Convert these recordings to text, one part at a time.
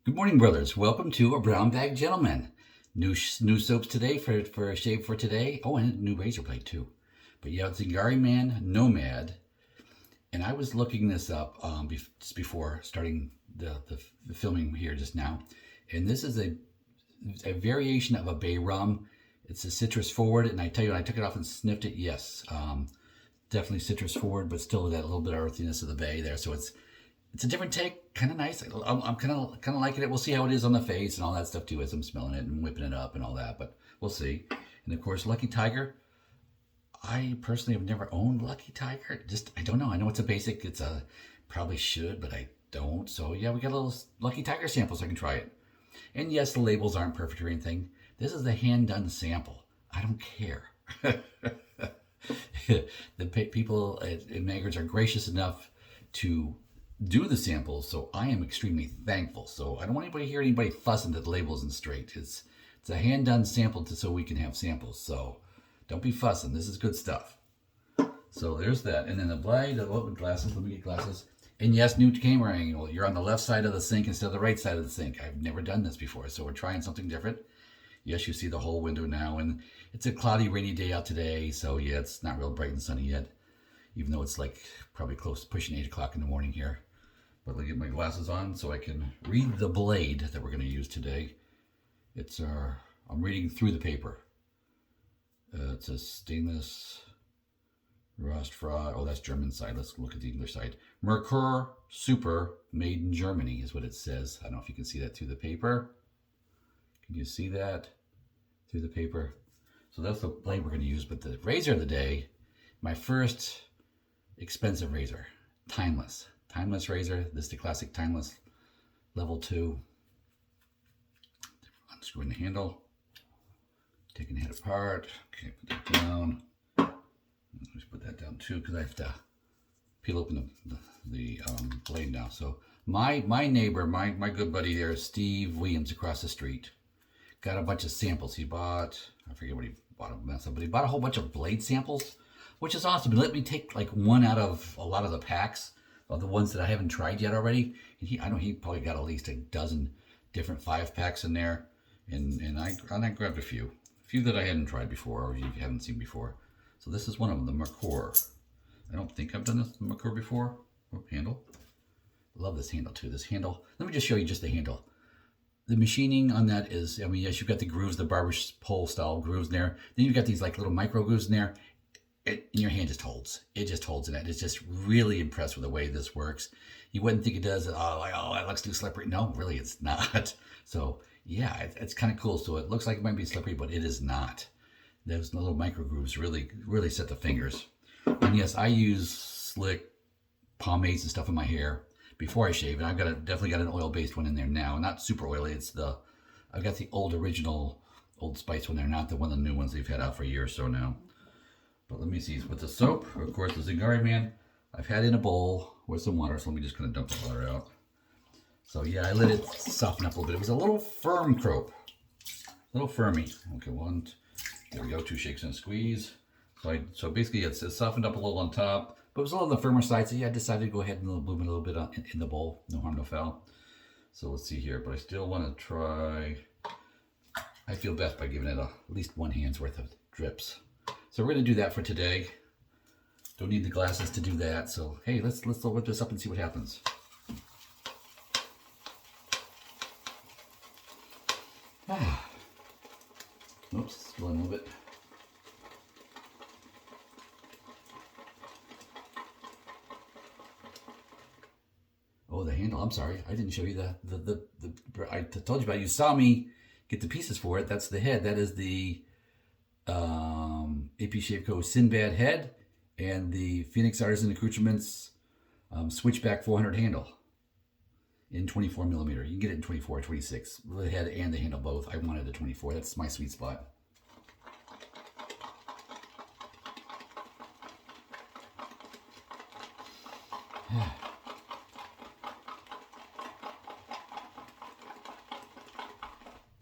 Good morning, brothers. Welcome to a Brown Bag Gentleman. New soaps today for a shave for today. Oh, and a new razor blade too. But yeah, Zingers Man Nomad. And I was looking this up just before starting the filming here just now. And this is a variation of a bay rum. It's a citrus forward, and I tell you, when I took it off and sniffed it, yes, definitely citrus forward, but still that little bit of earthiness of the bay there. So it's a different take, kind of nice. I'm kind of liking it. We'll see how it is on the face and all that stuff too, as I'm smelling it and whipping it up and all that. But we'll see. And of course, Lucky Tiger. I personally have never owned Lucky Tiger. Just I don't know. I know it's a basic. Probably should, but I don't. So yeah, we got a little Lucky Tiger sample, so I can try it. And yes, the labels aren't perfect or anything. This is the hand done sample. I don't care. The people at Maggard's are gracious enough to do the samples, so I am extremely thankful. So I don't want anybody to hear anybody fussing that the label isn't straight. It's a hand done sample so we can have samples. So don't be fussing. This is good stuff. So there's that. And then the blade, glasses. Let me get glasses. And yes, new camera angle. You're on the left side of the sink instead of the right side of the sink. I've never done this before, so we're trying something different. Yes, you see the whole window now, and it's a cloudy, rainy day out today, so yeah, it's not real bright and sunny yet, even though it's like probably close to pushing 8 o'clock in the morning here. But let me get my glasses on so I can read the blade that we're going to use today. I'm reading through the paper. It's a stainless rust fraud. Oh, that's German side. Let's look at the English side. Merkur Super, made in Germany is what it says. I don't know if you can see that through the paper. Can you see that through the paper? So that's the blade we're going to use. But the razor of the day, my first expensive razor, Timeless razor. This is the classic Timeless level 2. Unscrewing the handle, taking the head apart. Okay, put that down. Let's put that down too, because I have to peel open the blade now. So my neighbor, my good buddy there, Steve Williams, across the street, got a bunch of samples. He bought, I forget what he bought a mess of, but he bought a whole bunch of blade samples, which is awesome. He let me take like one out of a lot of the packs of the ones that I haven't tried yet already. And I know he probably got at least a dozen different 5-packs in there. And I grabbed a few that I hadn't tried before or you haven't seen before. So this is one of them, the Merkur. I don't think I've done this Merkur before. Oh, handle. Love this handle too. This handle, let me just show you just the handle. The machining on that is, I mean, yes, you've got the grooves, the barber pole style grooves in there. Then you've got these like little micro grooves in there. And your hand just holds. It just holds in it. It's just really impressed with the way this works. You wouldn't think it does. Oh, that looks too slippery. No, really, it's not. So yeah, it's kind of cool. So it looks like it might be slippery, but it is not. Those little micro grooves really set the fingers. And yes, I use slick pomades and stuff in my hair before I shave, and I've definitely got an oil-based one in there now. Not super oily. I've got the original Old Spice one there, not the one of the new ones they've had out for a year or so now. But let me see, with the soap, of course, the Zingers Man, I've had in a bowl with some water, so let me just kind of dump the water out. So yeah, I let it soften up a little bit. It was a little firm croap, a little firmy. Okay, there we go, 2 shakes and a squeeze. So basically it's softened up a little on top, but it was a little on the firmer side, so yeah, I decided to go ahead and bloom it a little bit in the bowl. No harm, no foul. So let's see here, but I still want to try, I feel best by giving it at least 1 hand's worth of drips. So we're going to do that for today. Don't need the glasses to do that. So hey, let's whip this up and see what happens. Oops, still in a little bit. Oh, the handle. I'm sorry, I didn't show you I told you about it. You saw me get the pieces for it. That's the head. That is the AP Shave Co. Sinbad head and the Phoenix Artisan Accoutrements switchback 400 handle in 24 millimeter. You can get it in 24 or 26. The head and the handle both. I wanted a 24. That's my sweet spot.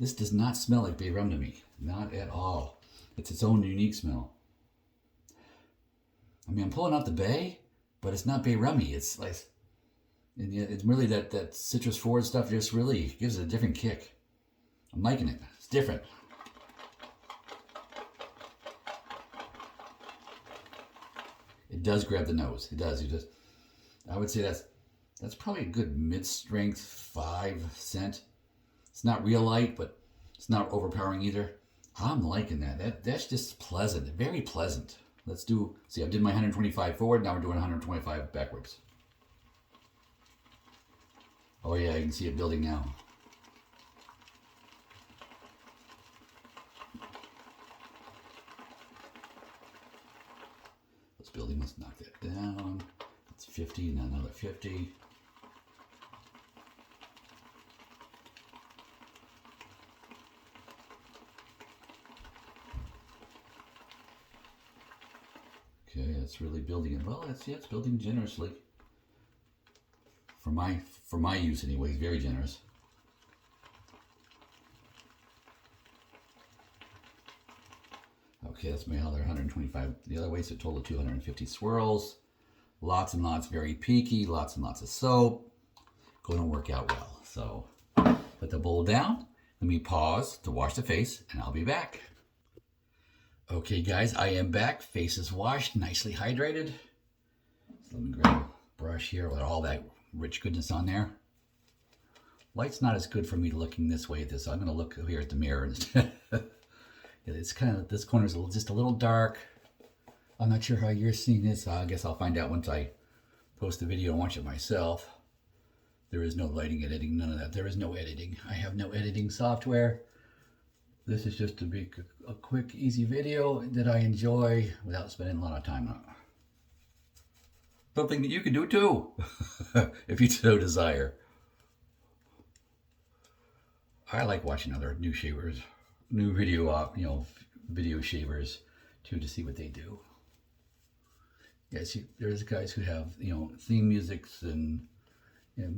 This does not smell like bay rum to me. Not at all. It's its own unique smell. I mean, I'm pulling out the bay, but it's not bay rummy. It's like, And yeah, it's really that citrus forward stuff just really gives it a different kick. I'm liking it. It's different. It does grab the nose. It does. I would say that's probably a good mid-strength 5 cent. It's not real light, but it's not overpowering either. I'm liking that. That's just pleasant. Very pleasant. Let's do, see, I did my 125 forward. Now we're doing 125 backwards. Oh yeah, you can see it building now. It's building. Let's knock that down. It's 50, now another 50. Okay, that's really building it. Well, it's building generously. For my use anyway, it's very generous. Okay, that's my other 125. The other way, so a total of 250 swirls. Lots and lots, very peaky, lots and lots of soap. Going to work out well. So put the bowl down. Let me pause to wash the face, and I'll be back. Okay, guys, I am back. Face is washed, nicely hydrated. So let me grab a brush here with all that rich goodness on there. Light's not as good for me looking this way at this. So I'm going to look here at the mirror instead. It's kind of, this corner's just a little dark. I'm not sure how you're seeing this. I guess I'll find out once I post the video and watch it myself. There is no lighting, editing, none of that. There is no editing. I have no editing software. This is just to be a quick, easy video that I enjoy without spending a lot of time on it. Something that you can do too, if you so desire. I like watching other new shavers, new video, video shavers too, to see what they do. Yes, there's guys who have, theme musics and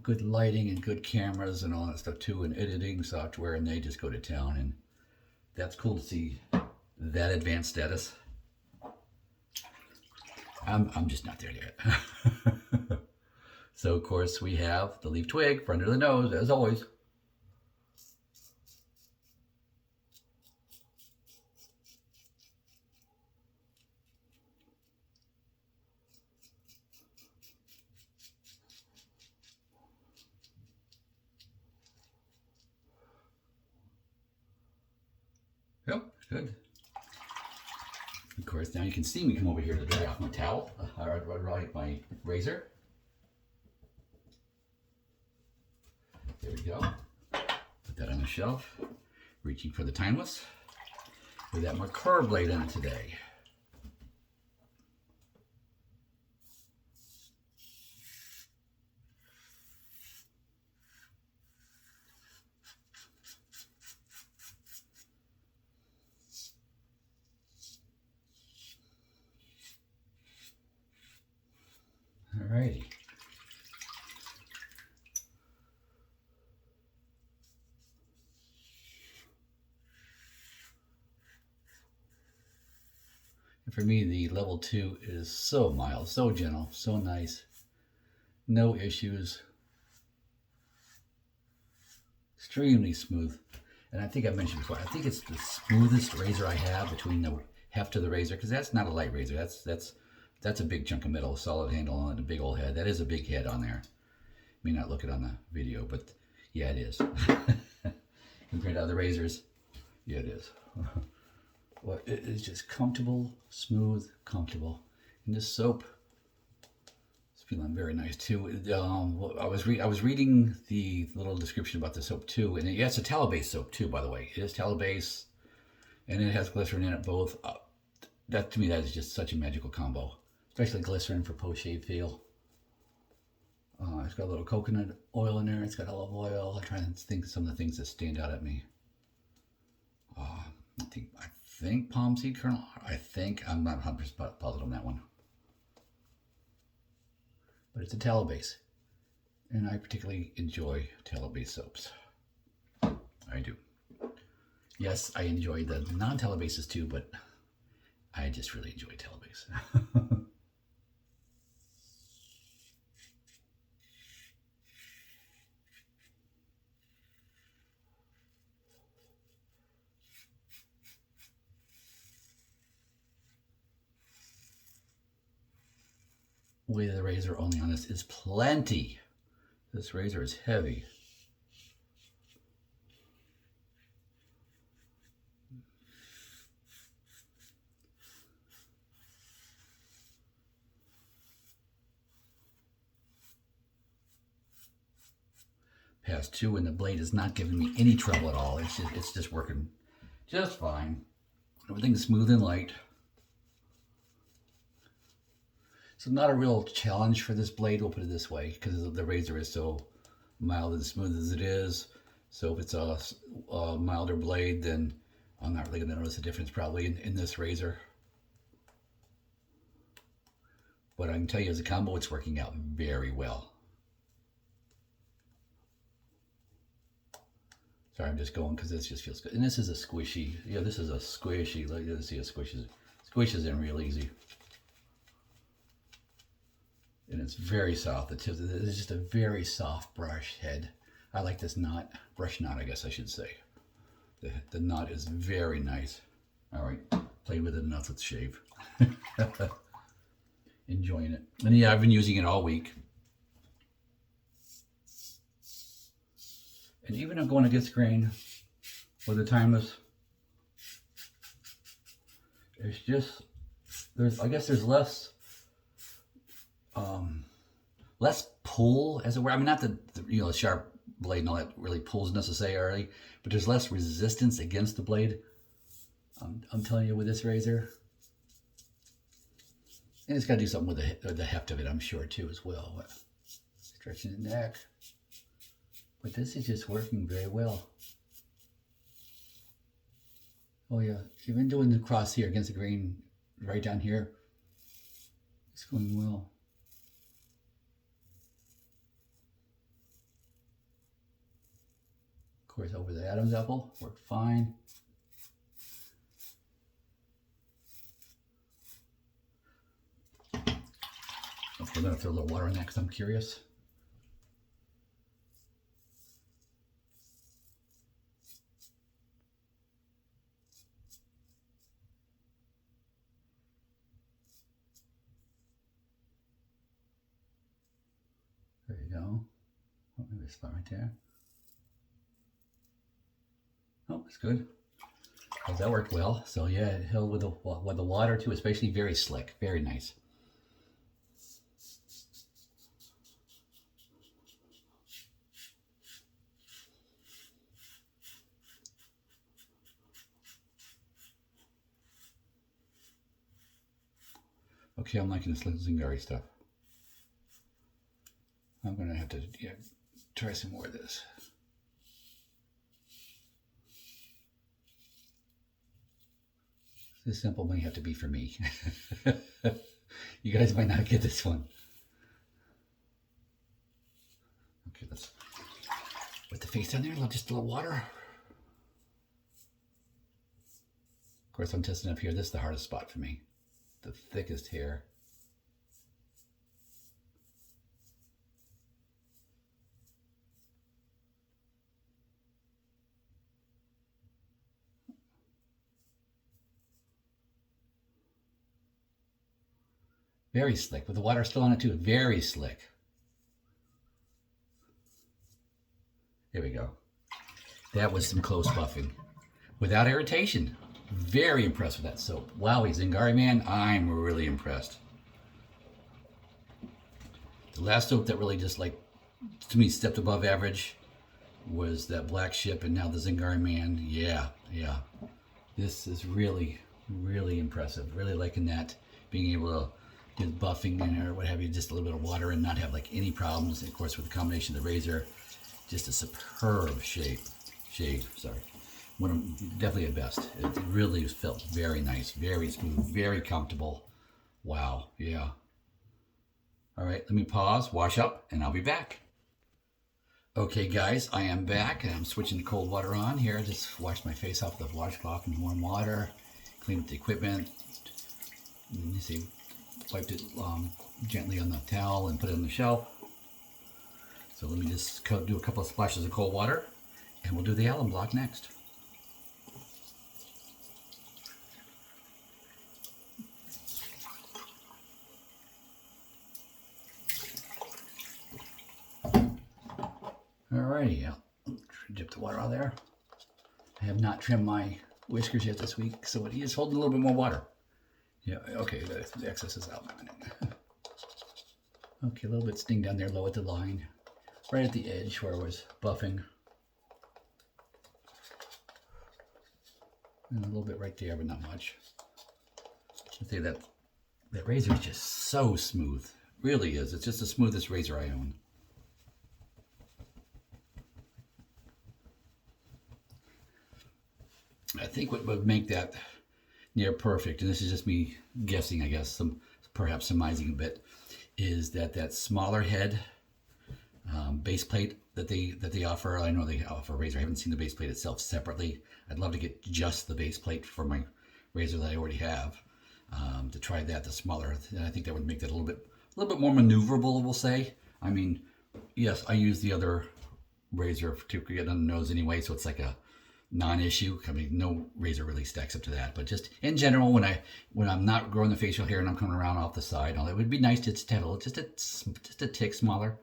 good lighting and good cameras and all that stuff too, and editing software, and they just go to town, and that's cool to see that advanced status. I'm just not there yet. So of course we have the leaf twig for under the nose, as always. Yep, good. Of course, now you can see me come over here to dry off my towel, my razor. There we go. Put that on the shelf. Reaching for the timeless. With that more curved blade in it today. Alrighty. And for me, the level 2 is so mild, so gentle, so nice. No issues. Extremely smooth. And I think I mentioned before, I think it's the smoothest razor I have between the heft of the razor, because that's not a light razor. That's a big chunk of metal, a solid handle on it, a big old head. That is a big head on there. You may not look it on the video, but yeah, it is. Compared to other razors, yeah, it is. Well, it is just comfortable, smooth, comfortable. And this soap is feeling very nice too. I was reading the little description about the soap too, and it's a tallow-based soap too, by the way. It is tallow-based, and it has glycerin in it both. That to me, that is just such a magical combo. Especially glycerin for post-shave feel. It's got a little coconut oil in there. It's got olive oil. I'm trying to think of some of the things that stand out at me. I think palm seed kernel. I'm not 100% positive on that one. But it's a tallow base. And I particularly enjoy tallow based soaps. I do. Yes, I enjoy the non-tallow bases too, but I just really enjoy tallow base. weight of the razor only on this is plenty. This razor is heavy. Past 2 and the blade is not giving me any trouble at all. It's just working just fine. Everything's smooth and light. So not a real challenge for this blade, we'll put it this way, because the razor is so mild and smooth as it is. So if it's a milder blade, then I'm not really going to notice a difference probably in this razor. But I can tell you as a combo, it's working out very well. Sorry, I'm just going because this just feels good. And this is a squishy. Yeah, this is a squishy. Like, you see, a squishes in real easy. And it's very soft. The tip is just a very soft brush head. I like this knot, brush knot, I guess I should say. The knot is very nice. All right, played with it enough with the shave. Enjoying it. And yeah, I've been using it all week. And even I'm going against grain with the timeless. It's just, I guess there's less pull, as it were. I mean, not the sharp blade and all that really pulls necessarily, but there's less resistance against the blade. I'm telling you, with this razor. And it's got to do something with the heft of it, I'm sure, too, as well. But stretching the neck. But this is just working very well. Oh yeah, even doing the cross here against the grain right down here, it's going well. Of course, over the Adam's apple, worked fine. Okay, I'm gonna throw a little water in that because I'm curious. There you go. Oh, maybe a spot right there. Oh, it's good. Because that worked well. So yeah, it held with the water too, especially very slick, very nice. Okay, I'm liking this Zingari stuff. I'm gonna have to try some more of this. This simple may have to be for me. You guys might not get this one. Okay, let's put the face down there, just a little water. Of course, I'm testing up here. This is the hardest spot for me. The thickest hair. Very slick, with the water still on it too. Very slick. There we go. That was some close buffing. Without irritation. Very impressed with that soap. Wowie, Zingari Man, I'm really impressed. The last soap that really just to me, stepped above average was that Black Ship, and now the Zingari Man. Yeah. This is really, really impressive. Really liking that. Being able to do the buffing in there, what have you, just a little bit of water and not have any problems. And of course, with the combination of the razor, just a superb shave. Definitely at best. It really felt very nice, very smooth, very comfortable. Wow, yeah. All right, let me pause, wash up, and I'll be back. Okay, guys, I am back, and I'm switching the cold water on here. I just washed my face off with a washcloth and warm water, cleaned up the equipment. You see, wiped it gently on the towel and put it on the shelf. So let me just do a couple of splashes of cold water, and we'll do the alum block next. Alrighty, I'll dip the water out there. I have not trimmed my whiskers yet this week, so it is holding a little bit more water. Yeah, okay, the excess is out. Okay, a little bit sting down there low at the line, right at the edge where I was buffing. And a little bit right there, but not much. I'd say that razor is just so smooth. Really is. It's just the smoothest razor I own. I think what would make that near perfect, and this is just me guessing, I guess, perhaps surmising a bit, is that smaller head base plate that they offer. I know they offer a razor. I haven't seen the base plate itself separately. I'd love to get just the base plate for my razor that I already have. To try that, the smaller, I think that would make that a little bit more maneuverable, we'll say. I mean, yes, I use the other razor to get on the nose anyway, so it's like a non-issue. I mean, no razor really stacks up to that, but just in general, when I'm not growing the facial hair and I'm coming around off the side, it would be nice to have just a tick smaller.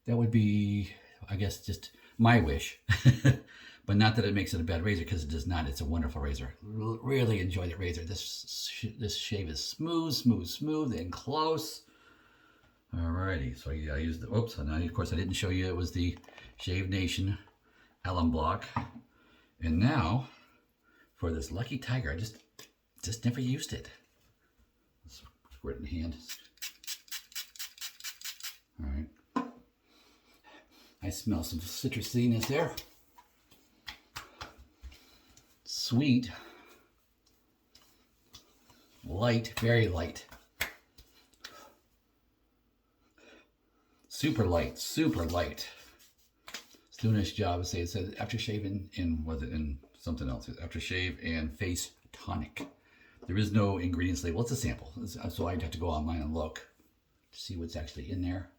That would be, I guess, just my wish. But not that it makes it a bad razor, because it does not. It's a wonderful razor. Really enjoy the razor. This shave is smooth and close. Alrighty, so I used the, oops, and of course I didn't show you, it was the Shave Nation alum block. And now, for this Lucky Tiger, I just never used it. Let's squirt it in hand. Alright. I smell some citrusiness there. Sweet, light, very light, super light, It's doing its job. It says aftershave in something else. Aftershave and face tonic. There is no ingredients label. It's a sample, so I'd have to go online and look to see what's actually in there.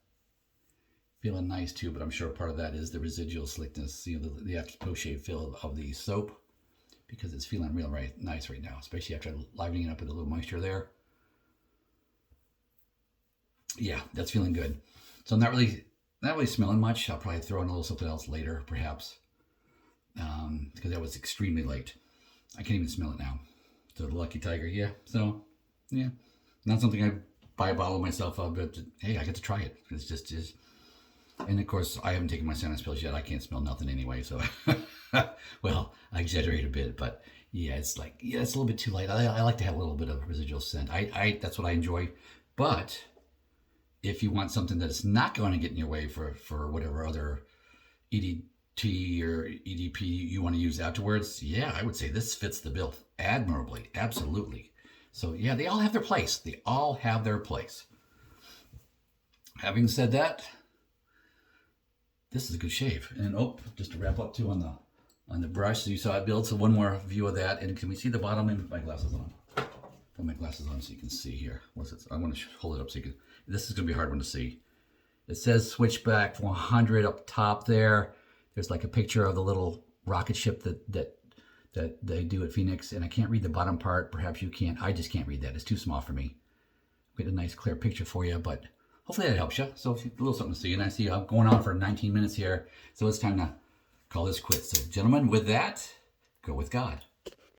Feeling nice too, but I'm sure part of that is the residual slickness, the after post shave feel of the soap. Because it's feeling real nice right now, especially after livening it up with a little moisture there. Yeah, that's feeling good. So I'm not really smelling much. I'll probably throw in a little something else later, perhaps, because that was extremely light. I can't even smell it now. So the Lucky Tiger, yeah. So yeah, not something I buy a bottle myself of, but hey, I get to try it. It's just. And of course, I haven't taken my sinus pills yet. I can't smell nothing anyway, so. Well, I exaggerate a bit, but yeah, it's like, yeah, it's a little bit too light. I like to have a little bit of residual scent. That's what I enjoy. But if you want something that's not going to get in your way for whatever other EDT or EDP you want to use afterwards, yeah, I would say this fits the bill admirably, absolutely. So yeah, they all have their place. They all have their place. Having said that, this is a good shave. And just to wrap up too on the brush, so you saw it build. So one more view of that. And can we see the bottom? And put my glasses on. Put my glasses on so you can see here. What's it? I want to hold it up so you can. This is going to be a hard one to see. It says switch back 100 up top there. There's like a picture of the little rocket ship that they do at Phoenix. And I can't read the bottom part. Perhaps you can. I just can't read that. It's too small for me. Get a nice clear picture for you, but hopefully that helps you. So a little something to see. And I see I'm going on for 19 minutes here. So it's time to call this quits. So gentlemen, with that, go with God.